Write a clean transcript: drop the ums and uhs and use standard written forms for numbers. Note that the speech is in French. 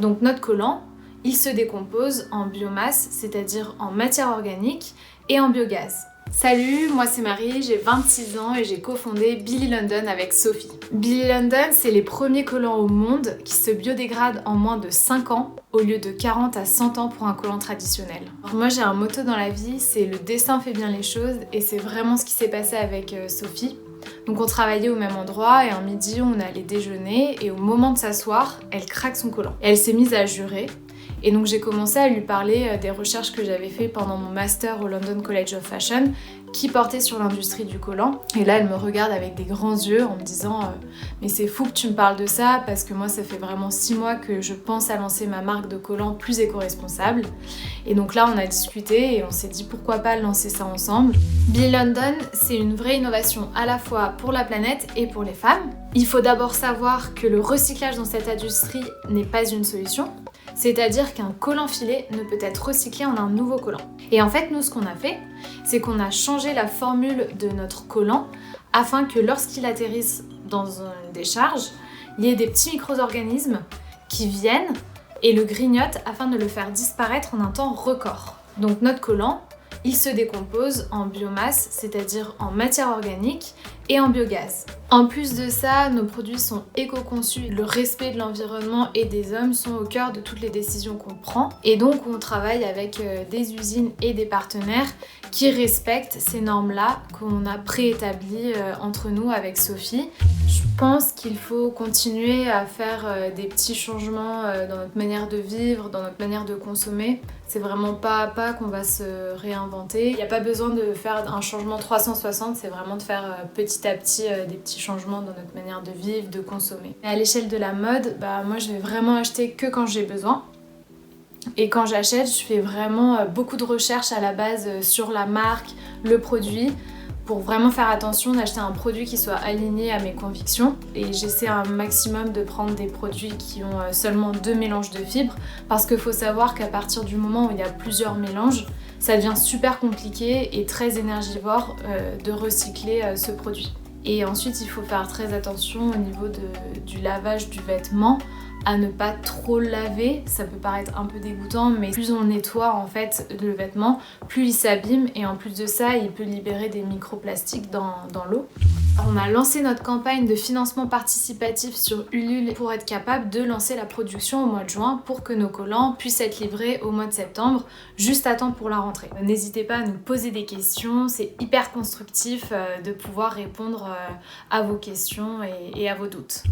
Donc notre collant, il se décompose en biomasse, c'est-à-dire en matière organique et en biogaz. Salut, moi c'est Marie, j'ai 26 ans et j'ai cofondé Billy London avec Sophie. Billy London, c'est les premiers collants au monde qui se biodégradent en moins de 5 ans au lieu de 40 à 100 ans pour un collant traditionnel. Alors moi j'ai un motto dans la vie, c'est le destin fait bien les choses et c'est vraiment ce qui s'est passé avec Sophie. Donc on travaillait au même endroit et un midi on allait déjeuner et au moment de s'asseoir, elle craque son collant. Et elle s'est mise à jurer. Et donc j'ai commencé à lui parler des recherches que j'avais fait pendant mon master au London College of Fashion qui portait sur l'industrie du collant. Et là elle me regarde avec des grands yeux en me disant mais c'est fou que tu me parles de ça parce que moi ça fait vraiment 6 mois que je pense à lancer ma marque de collants plus éco-responsable. Et donc là on a discuté et on s'est dit pourquoi pas lancer ça ensemble. Billy London, c'est une vraie innovation à la fois pour la planète et pour les femmes. Il faut d'abord savoir que le recyclage dans cette industrie n'est pas une solution. C'est-à-dire qu'un collant filé ne peut être recyclé en un nouveau collant. Et en fait, nous, ce qu'on a fait, c'est qu'on a changé la formule de notre collant afin que lorsqu'il atterrisse dans une décharge, il y ait des petits micro-organismes qui viennent et le grignotent afin de le faire disparaître en un temps record. Donc notre collant, il se décompose en biomasse, c'est-à-dire en matière organique et en biogaz. En plus de ça, nos produits sont éco-conçus. Le respect de l'environnement et des hommes sont au cœur de toutes les décisions qu'on prend. Et donc on travaille avec des usines et des partenaires qui respectent ces normes-là qu'on a préétablies entre nous avec Sophie. Je pense qu'il faut continuer à faire des petits changements dans notre manière de vivre, dans notre manière de consommer. C'est vraiment pas à pas qu'on va se réinventer. Il n'y a pas besoin de faire un changement 360, c'est vraiment de faire petit à petit des petits changements dans notre manière de vivre, de consommer. Et à l'échelle de la mode, moi je vais vraiment acheter que quand j'ai besoin. Et quand j'achète, je fais vraiment beaucoup de recherches à la base sur la marque, le produit, pour vraiment faire attention d'acheter un produit qui soit aligné à mes convictions. Et j'essaie un maximum de prendre des produits qui ont seulement 2 mélanges de fibres, parce qu'il faut savoir qu'à partir du moment où il y a plusieurs mélanges, ça devient super compliqué et très énergivore de recycler ce produit. Et ensuite, il faut faire très attention au niveau du lavage du vêtement, à ne pas trop le laver. Ça peut paraître un peu dégoûtant, mais plus on nettoie en fait le vêtement, plus il s'abîme et en plus de ça, il peut libérer des microplastiques dans l'eau. On a lancé notre campagne de financement participatif sur Ulule pour être capable de lancer la production au mois de juin pour que nos collants puissent être livrés au mois de septembre, juste à temps pour la rentrée. N'hésitez pas à nous poser des questions, c'est hyper constructif de pouvoir répondre à vos questions et à vos doutes.